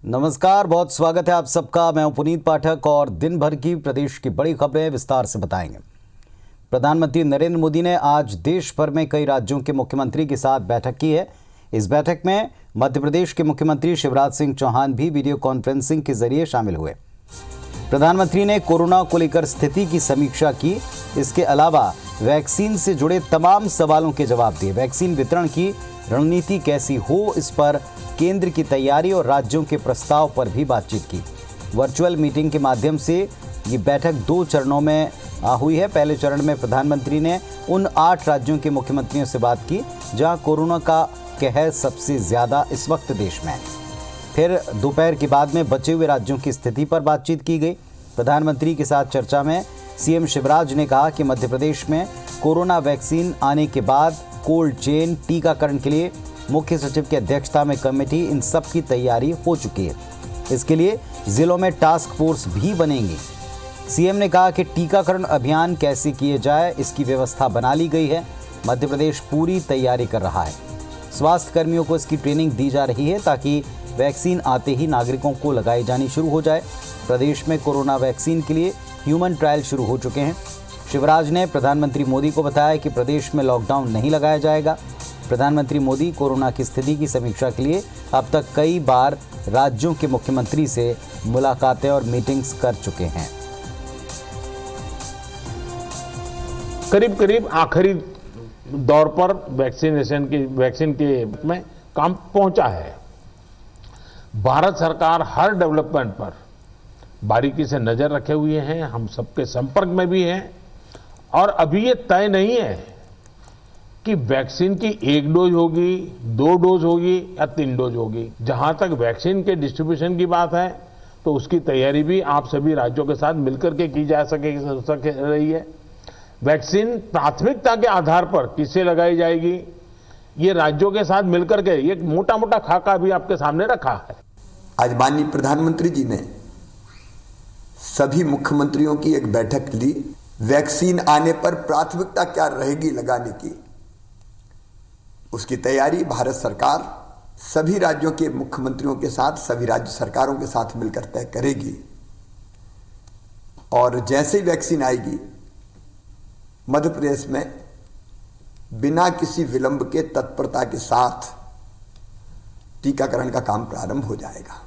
नमस्कार, बहुत स्वागत है आप सबका। मैं हूं पुनीत पाठक और दिन भर की प्रदेश की बड़ी खबरें विस्तार से बताएंगे। प्रधानमंत्री नरेंद्र मोदी ने आज देश भर में कई राज्यों के मुख्यमंत्री के साथ बैठक की है। इस बैठक में मध्य प्रदेश के मुख्यमंत्री शिवराज सिंह चौहान भी वीडियो कॉन्फ्रेंसिंग के जरिए शामिल हुए। प्रधानमंत्री ने कोरोना को लेकर स्थिति की समीक्षा की। इसके अलावा वैक्सीन से जुड़े तमाम सवालों के जवाब दिए। वैक्सीन वितरण की रणनीति कैसी हो, इस पर केंद्र की तैयारी और राज्यों के प्रस्ताव पर भी बातचीत की। वर्चुअल मीटिंग के माध्यम से ये बैठक 2 चरणों में हुई है। पहले चरण में प्रधानमंत्री ने उन 8 राज्यों के मुख्यमंत्रियों से बात की जहां कोरोना का कहर सबसे ज़्यादा इस वक्त देश में है। फिर दोपहर के बाद में बचे हुए राज्यों की स्थिति पर बातचीत की गई। प्रधानमंत्री के साथ चर्चा में सीएम शिवराज ने कहा कि मध्य प्रदेश में कोरोना वैक्सीन आने के बाद कोल्ड चेन, टीकाकरण के लिए मुख्य सचिव की अध्यक्षता में कमेटी, इन सब की तैयारी हो चुकी है। इसके लिए जिलों में टास्क फोर्स भी बनेंगी। सीएम ने कहा कि टीकाकरण अभियान कैसे किए जाए, इसकी व्यवस्था बना ली गई है। मध्य प्रदेश पूरी तैयारी कर रहा है। स्वास्थ्य कर्मियों को इसकी ट्रेनिंग दी जा रही है ताकि वैक्सीन आते ही नागरिकों को लगाई जानी शुरू हो जाए। प्रदेश में कोरोना वैक्सीन के लिए ह्यूमन ट्रायल शुरू हो चुके हैं। शिवराज ने प्रधानमंत्री मोदी को बताया कि प्रदेश में लॉकडाउन नहीं लगाया जाएगा। प्रधानमंत्री मोदी कोरोना की स्थिति की समीक्षा के लिए अब तक कई बार राज्यों के मुख्यमंत्री से मुलाकातें और मीटिंग्स कर चुके हैं। करीब करीब आखिरी दौर पर वैक्सीन के में काम पहुंचा है। भारत सरकार हर डेवलपमेंट पर बारीकी से नजर रखे हुए हैं। हम सबके संपर्क में भी हैं और अभी ये तय नहीं है कि वैक्सीन की 1 डोज होगी, 2 डोज होगी या 3 डोज होगी। जहां तक वैक्सीन के डिस्ट्रीब्यूशन की बात है तो उसकी तैयारी भी आप सभी राज्यों के साथ मिलकर के की जा सके रही है। वैक्सीन प्राथमिकता के आधार पर किसे लगाई जाएगी, ये राज्यों के साथ मिलकर के एक मोटा मोटा खाका भी आपके सामने रखा है। आज माननीय प्रधानमंत्री जी ने सभी मुख्यमंत्रियों की एक बैठक ली। वैक्सीन आने पर प्राथमिकता क्या रहेगी लगाने की, उसकी तैयारी भारत सरकार सभी राज्यों के मुख्यमंत्रियों के साथ, सभी राज्य सरकारों के साथ मिलकर तय करेगी। और जैसे ही वैक्सीन आएगी मध्य प्रदेश में बिना किसी विलंब के तत्परता के साथ टीकाकरण का काम प्रारंभ हो जाएगा।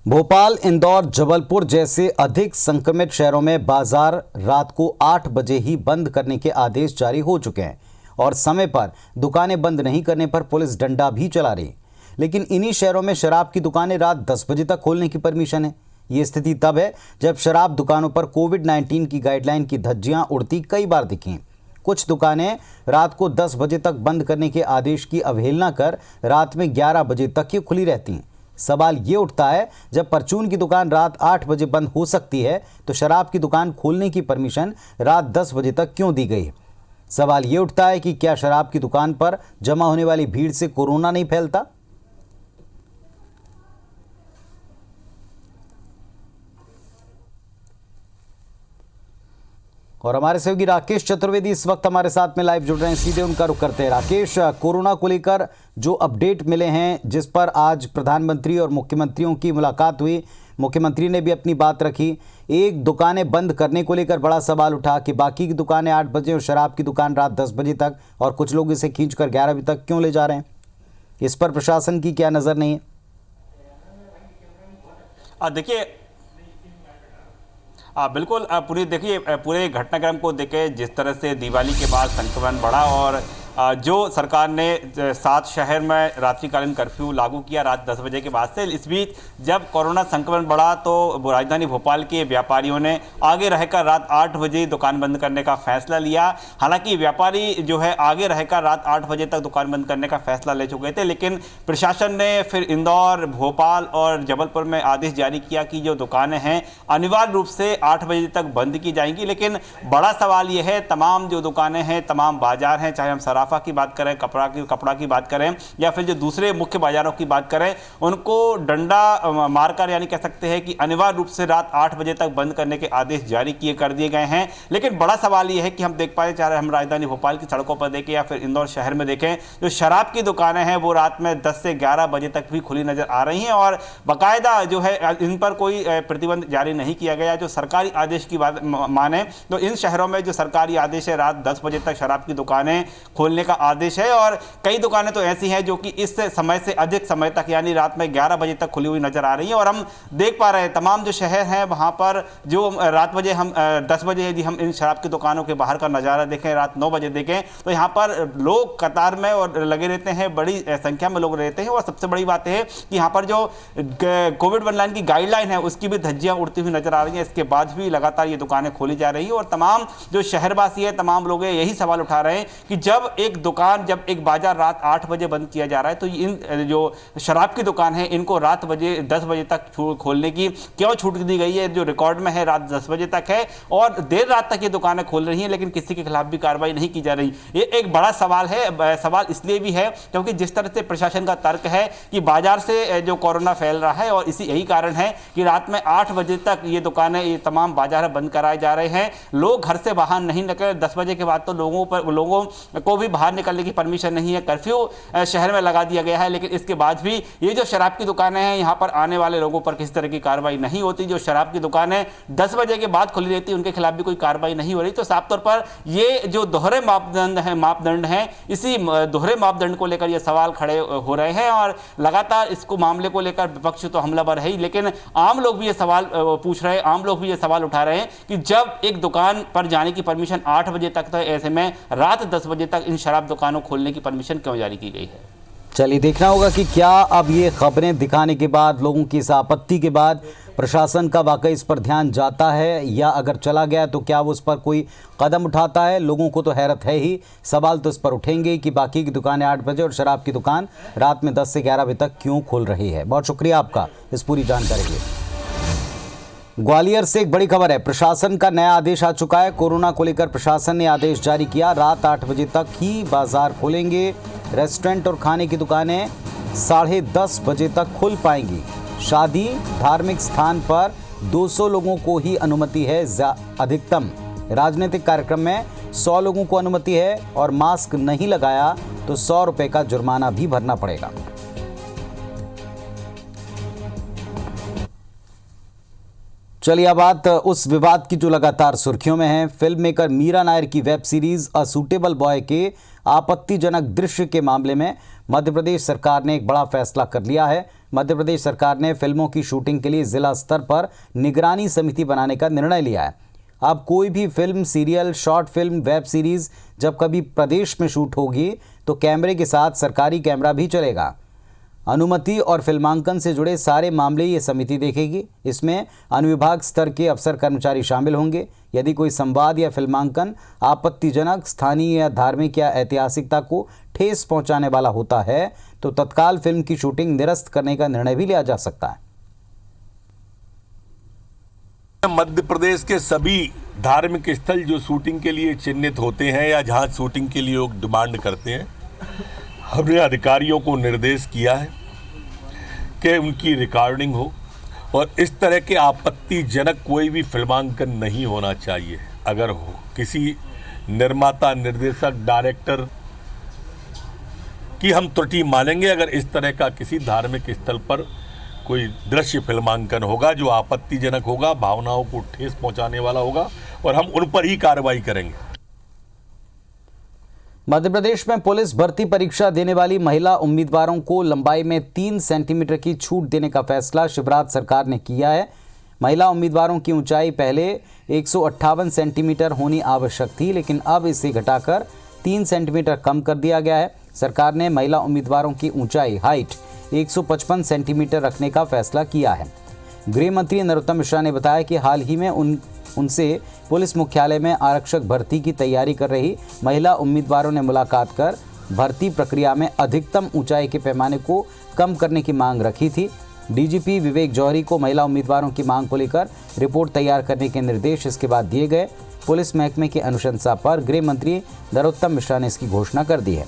भोपाल, इंदौर, जबलपुर जैसे अधिक संक्रमित शहरों में बाजार रात को 8 बजे ही बंद करने के आदेश जारी हो चुके हैं और समय पर दुकानें बंद नहीं करने पर पुलिस डंडा भी चला रही। लेकिन इन्हीं शहरों में शराब की दुकानें रात 10 बजे तक खोलने की परमिशन है। ये स्थिति तब है जब शराब दुकानों पर कोविड-19 की गाइडलाइन की धज्जियां उड़ती कई बार दिखी। कुछ दुकानें रात को 10 बजे तक बंद करने के आदेश की अवहेलना कर रात में 11 बजे तक ही खुली रहती हैं। सवाल ये उठता है, जब परचून की दुकान रात 8 बजे बंद हो सकती है तो शराब की दुकान खोलने की परमिशन रात 10 बजे तक क्यों दी गई? सवाल ये उठता है कि क्या शराब की दुकान पर जमा होने वाली भीड़ से कोरोना नहीं फैलता? और हमारे सहयोगी राकेश चतुर्वेदी इस वक्त हमारे साथ में लाइव जुड़ रहे हैं। सीधे उनका रुख करते हैं। राकेश, कोरोना को लेकर जो अपडेट मिले हैं, जिस पर आज प्रधानमंत्री और मुख्यमंत्रियों की मुलाकात हुई, मुख्यमंत्री ने भी अपनी बात रखी। एक दुकानें बंद करने को लेकर बड़ा सवाल उठा कि बाकी की दुकानें 8 बजे और शराब की दुकान रात 10 बजे तक, और कुछ लोग इसे खींचकर 11 बजे तक क्यों ले जा रहे हैं? इस पर प्रशासन की क्या नज़र नहीं है? देखिए, बिल्कुल पूरी देखिए, पूरे घटनाक्रम को देखें, जिस तरह से दिवाली के बाद संक्रमण बढ़ा और जो सरकार ने 7 शहर में रात्रिकालीन कर्फ्यू लागू किया रात 10 बजे के बाद से। इस बीच जब कोरोना संक्रमण बढ़ा तो राजधानी भोपाल के व्यापारियों ने आगे रहकर रात 8 बजे दुकान बंद करने का फैसला लिया। हालांकि व्यापारी जो है आगे रहकर रात 8 बजे तक दुकान बंद करने का फैसला ले चुके थे, लेकिन प्रशासन ने फिर इंदौर, भोपाल और जबलपुर में आदेश जारी किया कि जो दुकानें हैं अनिवार्य रूप से 8 बजे तक बंद की जाएंगी। लेकिन बड़ा सवाल यह है, तमाम जो दुकानें हैं, तमाम बाजार हैं, चाहे हम शराब सराफा की बात करें, कपड़ा की बात करें, या फिर जो दूसरे मुख्य बाजारों की बात करें, उनको डंडा मारकर यानी कह सकते हैं कि अनिवार्य रूप से रात 8 बजे तक बंद करने के आदेश जारी कर दिए गए हैं। लेकिन बड़ा सवाल यह है कि हम देख पाए, चाहे हम राजधानी भोपाल की सड़कों पर देखें या फिर इंदौर शहर में देखें, जो शराब की दुकानें हैं वो रात में 10 से 11 बजे तक भी खुली नजर आ रही हैं और बाकायदा जो है इन पर कोई प्रतिबंध जारी नहीं किया गया। जो सरकारी आदेश की बात माने तो इन शहरों में जो सरकारी आदेश है रात 10 बजे तक शराब की दुकानें खोलने का आदेश है और कई दुकानें तो ऐसी हैं जो कि इस समय से अधिक समय तक यानी रात में 11 बजे तक खुली हुई नजर आ रही है। और हम देख पा रहे हैं तमाम जो शहर हैं वहां पर जो रात बजे हम 10 बजे यदि हम इन शराब की दुकानों के बाहर का नजारा देखें, रात 9 बजे देखें तो यहाँ पर लोग कतार में और लगे रहते हैं, बड़ी संख्या में लोग रहते हैं। और सबसे बड़ी बात है कि यहाँ पर जो कोविड-19 की गाइडलाइन है उसकी भी धज्जियां उड़ती हुई नजर आ रही हैं। इसके बाद भी लगातार ये दुकानें खोली जा रही हैं और तमाम जो शहरवासी है, तमाम लोग यही सवाल उठा रहे हैं कि जब एक दुकान, जब एक बाजार रात 8 बजे बंद किया जा रहा है तो इन जो शराब की दुकान है इनको रात 10 बजे तक खोलने की क्यों छूट दी गई है? जो रिकॉर्ड में है रात 10 बजे तक है और देर रात तक ये दुकानें खोल रही हैं लेकिन किसी के खिलाफ भी कार्रवाई नहीं की जा रही। ये एक बड़ा सवाल है। सवाल इसलिए भी है क्योंकि जिस तरह से प्रशासन का तर्क है कि बाजार से जो कोरोना फैल रहा है और यही कारण है कि रात में 8 बजे तक ये दुकानें, ये तमाम बाजार बंद कराए जा रहे हैं। लोग घर से बाहर नहीं निकले। 10 बजे के बाद तो लोगों को भी बाहर निकलने की परमिशन नहीं है। कर्फ्यू शहर में लगा दिया गया है लेकिन इसके बाद भी ये जो शराब की दुकानें हैं यहाँ पर आने वाले लोगों पर किसी तरह की कार्रवाई नहीं होती। जो शराब की दुकानें 10 बजे के बाद खुली रहती है उनके खिलाफ भी कोई कार्रवाई नहीं हो रही। तो साफ तौर पर ये जो दोहरे मापदंड हैं, इसी दोहरे मापदंड को लेकर ये सवाल खड़े हो रहे हैं और लगातार इसको मामले को लेकर विपक्ष तो हमलावर है ही, लेकिन आम लोग भी ये सवाल पूछ रहे हैं, आम लोग भी ये सवाल उठा रहे हैं कि जब एक दुकान पर जाने की परमिशन 8 बजे तक तो ऐसे में रात 10 बजे तक इन शराब दुकानों खोलने की परमिशन क्यों जारी की गई है? चलिए देखना होगा कि क्या अब ये खबरें दिखाने के बाद, लोगों की इस आपत्ति के बाद प्रशासन का वाकई इस पर ध्यान जाता है या अगर चला गया तो क्या वो उस पर कोई कदम उठाता है। लोगों को तो हैरत है ही, सवाल तो इस पर उठेंगे कि बाकी की दुकानें 8 बजे और शराब की दुकान रात में 10 से 11 बजे तक क्यों खोल रही है। बहुत शुक्रिया आपका इस पूरी जानकारी के लिए। ग्वालियर से एक बड़ी खबर है। प्रशासन का नया आदेश आ चुका है। कोरोना को लेकर प्रशासन ने आदेश जारी किया। रात 8 बजे तक ही बाजार खोलेंगे। रेस्टोरेंट और खाने की दुकानें 10:30 बजे तक खुल पाएंगी। शादी, धार्मिक स्थान पर 200 लोगों को ही अनुमति है अधिकतम। राजनीतिक कार्यक्रम में 100 लोगों को अनुमति है और मास्क नहीं लगाया तो 100 रुपये का जुर्माना भी भरना पड़ेगा। चलिए अब बात उस विवाद की जो लगातार सुर्खियों में है। फिल्म मेकर मीरा नायर की web series a suitable boy के आपत्तिजनक दृश्य के मामले में मध्य प्रदेश सरकार ने एक बड़ा फैसला कर लिया है। मध्य प्रदेश सरकार ने फिल्मों की शूटिंग के लिए जिला स्तर पर निगरानी समिति बनाने का निर्णय लिया है। अब कोई भी film, serial, short film, web series जब कभी प्रदेश में शूट होगी तो कैमरे के साथ सरकारी कैमरा भी चलेगा। अनुमति और फिल्मांकन से जुड़े सारे मामले ये समिति देखेगी। इसमें अनुविभाग स्तर के अफसर कर्मचारी शामिल होंगे। यदि कोई संवाद या फिल्मांकन आपत्तिजनक, स्थानीय या धार्मिक या ऐतिहासिकता को ठेस पहुंचाने वाला होता है तो तत्काल फिल्म की शूटिंग निरस्त करने का निर्णय भी लिया जा सकता है। मध्य प्रदेश के सभी धार्मिक स्थल जो शूटिंग के लिए चिन्हित होते हैं या जहां शूटिंग के लिए लोग डिमांड करते हैं, हमने अधिकारियों को निर्देश किया है कि उनकी रिकॉर्डिंग हो और इस तरह के आपत्तिजनक कोई भी फिल्मांकन नहीं होना चाहिए। अगर हो किसी निर्माता, निर्देशक, डायरेक्टर की हम त्रुटि मानेंगे अगर इस तरह का किसी धार्मिक स्थल पर कोई दृश्य फिल्मांकन होगा जो आपत्तिजनक होगा, भावनाओं को ठेस पहुंचाने वाला होगा और हम उन पर ही कार्रवाई करेंगे। मध्य प्रदेश में पुलिस भर्ती परीक्षा देने वाली महिला उम्मीदवारों को लंबाई में 3 सेंटीमीटर की छूट देने का फैसला शिवराज सरकार ने किया है। महिला उम्मीदवारों की ऊंचाई पहले 158 सेंटीमीटर होनी आवश्यक थी, लेकिन अब इसे घटाकर 3 सेंटीमीटर कम कर दिया गया है। सरकार ने महिला उम्मीदवारों की ऊंचाई हाइट 155 सेंटीमीटर रखने का फैसला किया है। गृह मंत्री नरोत्तम मिश्रा ने बताया कि हाल ही में उनसे पुलिस मुख्यालय में आरक्षक भर्ती की तैयारी कर रही महिला उम्मीदवारों ने मुलाकात कर भर्ती प्रक्रिया में अधिकतम ऊंचाई के पैमाने को कम करने की मांग रखी थी। डीजीपी विवेक जौहरी को महिला उम्मीदवारों की मांग को लेकर रिपोर्ट तैयार करने के निर्देश इसके बाद दिए गए। पुलिस महकमे की अनुशंसा पर गृह मंत्री नरोत्तम मिश्रा ने इसकी घोषणा कर दी है।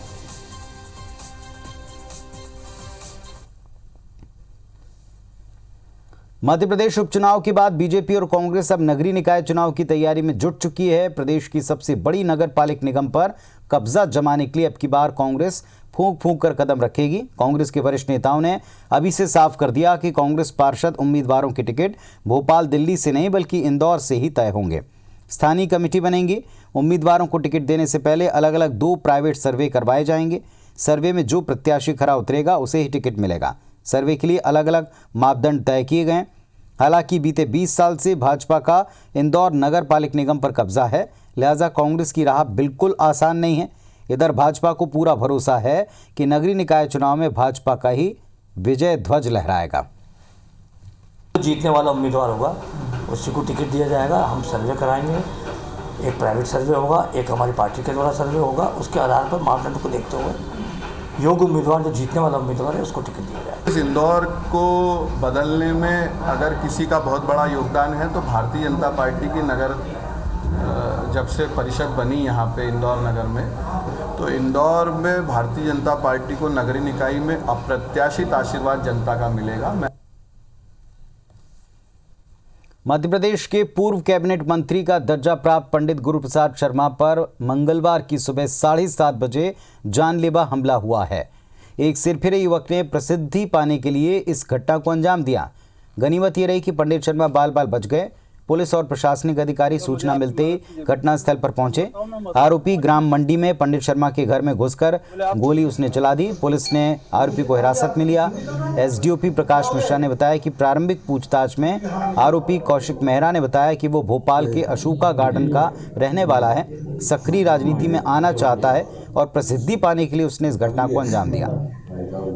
मध्य प्रदेश उपचुनाव के बाद बीजेपी और कांग्रेस अब नगरीय निकाय चुनाव की तैयारी में जुट चुकी है। प्रदेश की सबसे बड़ी नगर पालिक निगम पर कब्जा जमाने के लिए अब की बार कांग्रेस फूंक फूंक कर कदम रखेगी। कांग्रेस के वरिष्ठ नेताओं ने अभी से साफ कर दिया कि कांग्रेस पार्षद उम्मीदवारों के टिकट भोपाल दिल्ली से नहीं बल्कि इंदौर से ही तय होंगे। स्थानीय कमेटी बनेंगी। उम्मीदवारों को टिकट देने से पहले अलग अलग 2 प्राइवेट सर्वे करवाए जाएंगे। सर्वे में जो प्रत्याशी खरा उतरेगा उसे ही टिकट मिलेगा। सर्वे के लिए अलग अलग मापदंड तय किए गए। हालांकि बीते 20 साल से भाजपा का इंदौर नगर पालिक निगम पर कब्जा है, लिहाजा कांग्रेस की राह बिल्कुल आसान नहीं है। इधर भाजपा को पूरा भरोसा है कि नगरीय निकाय चुनाव में भाजपा का ही विजय ध्वज लहराएगा। जीतने वाला उम्मीदवार होगा उसी को टिकट दिया जाएगा। हम सर्वे कराएंगे, एक प्राइवेट सर्वे होगा, एक हमारी पार्टी के द्वारा सर्वे होगा। उसके आधार पर मापदंड को देखते हुए योग्य उम्मीदवार जो जीतने वाला उम्मीदवार है उसको टिकट दिया जाएगा। इस इंदौर को बदलने में अगर किसी का बहुत बड़ा योगदान है तो भारतीय जनता पार्टी की नगर जब से परिषद बनी यहाँ पे इंदौर नगर में, तो इंदौर में भारतीय जनता पार्टी को नगरीय निकाय में अप्रत्याशित आशीर्वाद जनता का मिलेगा। मध्य प्रदेश के पूर्व कैबिनेट मंत्री का दर्जा प्राप्त पंडित गुरु प्रसाद शर्मा पर मंगलवार की सुबह 7:30 बजे जानलेवा हमला हुआ है। एक सिरफिरे युवक ने प्रसिद्धि पाने के लिए इस घटना को अंजाम दिया। गनीमत ये रही कि पंडित शर्मा बाल बाल बच गए। पुलिस और प्रशासनिक अधिकारी सूचना मिलते ही घटनास्थल पर पहुंचे। आरोपी ग्राम मंडी में पंडित शर्मा के घर में घुसकर गोली उसने चला दी। पुलिस ने आरोपी को हिरासत में लिया। एसडीओपी प्रकाश मिश्रा ने बताया कि प्रारंभिक पूछताछ में आरोपी कौशिक मेहरा ने बताया कि वो भोपाल के अशोका गार्डन का रहने वाला है, सक्रिय राजनीति में आना चाहता है और प्रसिद्धि पाने के लिए उसने इस घटना को अंजाम दिया।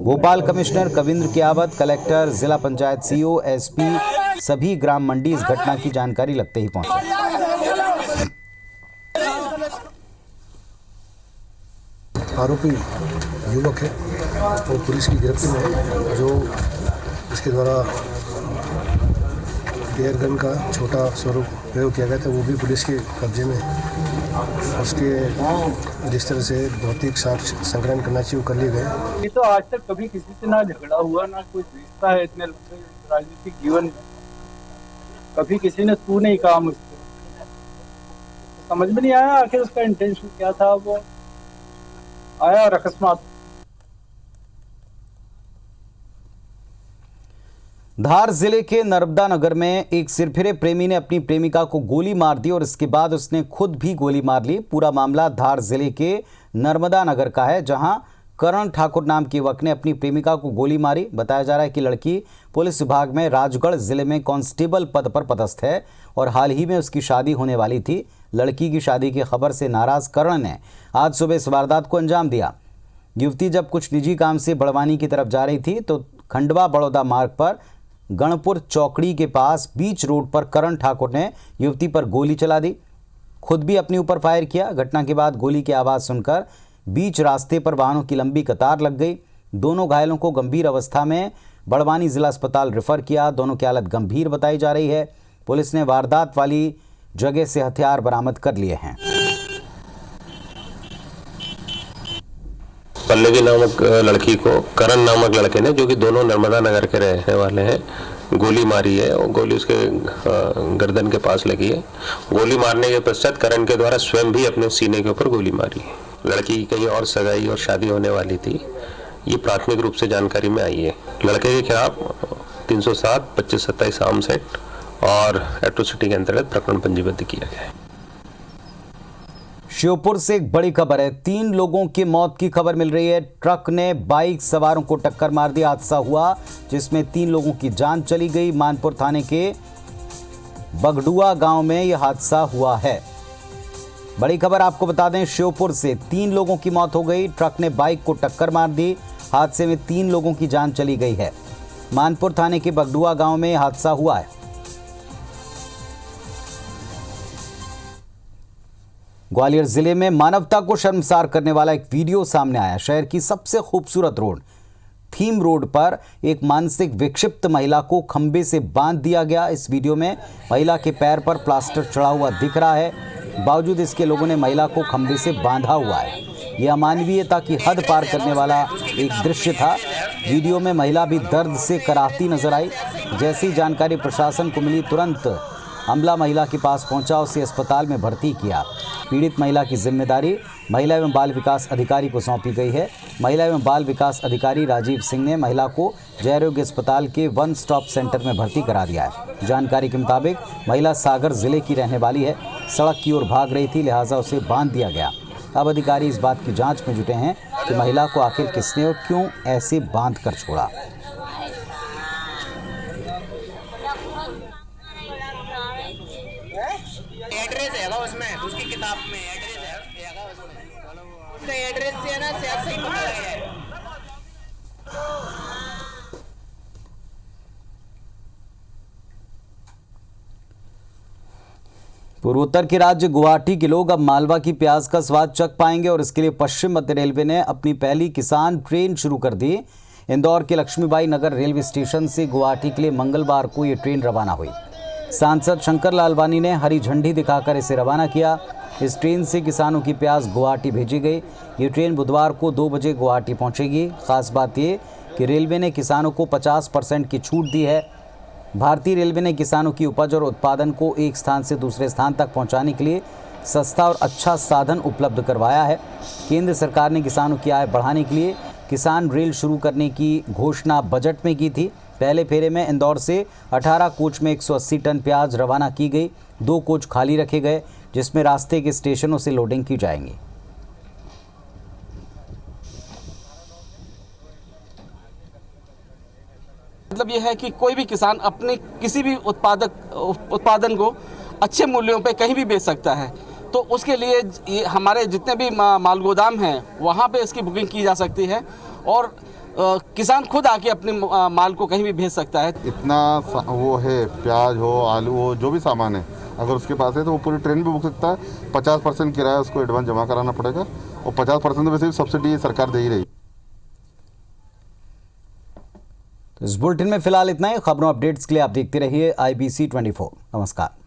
भोपाल कमिश्नर कविंद्र कियावत, कलेक्टर, जिला पंचायत सीईओ, एसपी सभी ग्राम मंडी इस घटना की जानकारी लगते ही पहुंचे। आरोपी युवक है और पुलिस की गिरफ्त में है, जो इसके द्वारा एयर गन का छोटा स्वरूप प्रयोग किया गया था, वो भी पुलिस के कब्जे में है। उसके जिस तरह से भौतिक साक्ष्य संग्रहण करना चाहिए वो कर लिए गए। ये तो आज तक कभी किसी से ना झगड़ा हुआ, ना कोई रिश्ता है इतने लंबे राजनीतिक जीवन में, कभी किसी ने तू नहीं कहा मुझसे। समझ में नहीं आया आखिर उसका इंटेंशन क्या था। वो आया और अकस्मात। धार जिले के नर्मदा नगर में एक सिरफिरे प्रेमी ने अपनी प्रेमिका को गोली मार दी और इसके बाद उसने खुद भी गोली मार ली। पूरा मामला धार जिले के नर्मदा नगर का है, जहां करण ठाकुर नाम के युवक ने अपनी प्रेमिका को गोली मारी। बताया जा रहा है कि लड़की पुलिस विभाग में राजगढ़ जिले में कांस्टेबल पद पर पदस्थ है और हाल ही में उसकी शादी होने वाली थी। लड़की की शादी की खबर से नाराज करण ने आज सुबह इस वारदात को अंजाम दिया। युवती जब कुछ निजी काम से बड़वानी की तरफ जा रही थी तो खंडवा बड़ौदा मार्ग पर गणपुर चौकड़ी के पास बीच रोड पर करण ठाकुर ने युवती पर गोली चला दी, खुद भी अपने ऊपर फायर किया। घटना के बाद गोली की आवाज़ सुनकर बीच रास्ते पर वाहनों की लंबी कतार लग गई। दोनों घायलों को गंभीर अवस्था में बड़वानी जिला अस्पताल रेफर किया। दोनों की हालत गंभीर बताई जा रही है। पुलिस ने वारदात वाली जगह से हथियार बरामद कर लिए हैं। पल्लवी नामक लड़की को करण नामक लड़के ने, जो कि दोनों नर्मदा नगर के रहने वाले हैं, गोली मारी है और गोली उसके गर्दन के पास लगी है। गोली मारने के पश्चात करण के द्वारा स्वयं भी अपने सीने के ऊपर गोली मारी है। लड़की की कहीं और सगाई और शादी होने वाली थी, ये प्राथमिक रूप से जानकारी में आई है। लड़के के खिलाफ 307, 2527 आर्म्स एक्ट और एट्रोसिटी के अंतर्गत प्रकरण पंजीबद्ध किया गया है। श्योपुर से एक बड़ी खबर है। 3 लोगों की मौत की खबर मिल रही है। ट्रक ने बाइक सवारों को टक्कर मार दी। हादसा हुआ जिसमें 3 लोगों की जान चली गई। मानपुर थाने के बगडुआ गांव में यह हादसा हुआ है। बड़ी खबर आपको बता दें, श्योपुर से 3 लोगों की मौत हो गई। ट्रक ने बाइक को टक्कर मार दी। हादसे में 3 लोगों की जान चली गई है। मानपुर थाने के बगडुआ गांव में हादसा हुआ है। ग्वालियर जिले में मानवता को शर्मसार करने वाला एक वीडियो सामने आया। शहर की सबसे खूबसूरत रोड थीम रोड पर एक मानसिक विक्षिप्त महिला को खंबे से बांध दिया गया। इस वीडियो में महिला के पैर पर प्लास्टर चढ़ा हुआ दिख रहा है। बावजूद इसके लोगों ने महिला को खंबे से बांधा हुआ है। यह अमानवीयता की हद पार करने वाला एक दृश्य था। वीडियो में महिला भी दर्द से कराहती नजर आई। जैसी जानकारी प्रशासन को मिली, तुरंत अमला महिला के पास पहुंचा, उसे अस्पताल में भर्ती किया। पीड़ित महिला की जिम्मेदारी महिला एवं बाल विकास अधिकारी को सौंपी गई है। महिला एवं बाल विकास अधिकारी राजीव सिंह ने महिला को जय आरोग्य अस्पताल के वन स्टॉप सेंटर में भर्ती करा दिया है। जानकारी के मुताबिक महिला सागर जिले की रहने वाली है। सड़क की ओर भाग रही थी, लिहाजा उसे बांध दिया गया। अब अधिकारी इस बात की जांच में जुटे हैं कि महिला को आखिर किसने और क्यों ऐसे बांध कर छोड़ा। एड्रेस है उसमें, उसकी किताब में एड्रेस है उसमें, उसका एड्रेस से है ना सही पता है। पूर्वोत्तर के राज्य गुवाहाटी के लोग अब मालवा की प्याज का स्वाद चख पाएंगे और इसके लिए पश्चिम मध्य रेलवे ने अपनी पहली किसान ट्रेन शुरू कर दी। इंदौर के लक्ष्मीबाई नगर रेलवे स्टेशन से गुवाहाटी के लिए मंगलवार को ये ट्रेन रवाना हुई। सांसद शंकर लालवानी ने हरी झंडी दिखाकर इसे रवाना किया। इस ट्रेन से किसानों की प्याज गुवाहाटी भेजी गई। ये ट्रेन बुधवार को 2 बजे गुवाहाटी पहुंचेगी। खास बात ये कि रेलवे ने किसानों को 50% की छूट दी है। भारतीय रेलवे ने किसानों की उपज और उत्पादन को एक स्थान से दूसरे स्थान तक पहुंचाने के लिए सस्ता और अच्छा साधन उपलब्ध करवाया है। केंद्र सरकार ने किसानों की आय बढ़ाने के लिए किसान रेल शुरू करने की घोषणा बजट में की थी। पहले फेरे में इंदौर से 18 कोच में 180 टन प्याज रवाना की गई। 2 कोच खाली रखे गए, जिसमें रास्ते के स्टेशनों से लोडिंग की जाएंगी। मतलब यह है कि कोई भी किसान अपने किसी भी उत्पादन को अच्छे मूल्यों पे कहीं भी बेच सकता है। तो उसके लिए ये हमारे जितने भी माल गोदाम हैं वहाँ पे इसकी बुकिंग की जा सकती है और किसान खुद आके अपने माल को कहीं भी भेज सकता है। इतना वो है, प्याज हो, आलू हो, जो भी सामान है अगर उसके पास है तो वो पूरी ट्रेन भी बुक सकता है। 50% किराया उसको एडवांस जमा कराना पड़ेगा और 50% वैसे भी सब्सिडी सरकार दे ही रही। इस बुलेटिन में फिलहाल इतना ही। खबरों अपडेट्स के लिए आप देखते रहिए IBC 24। नमस्कार।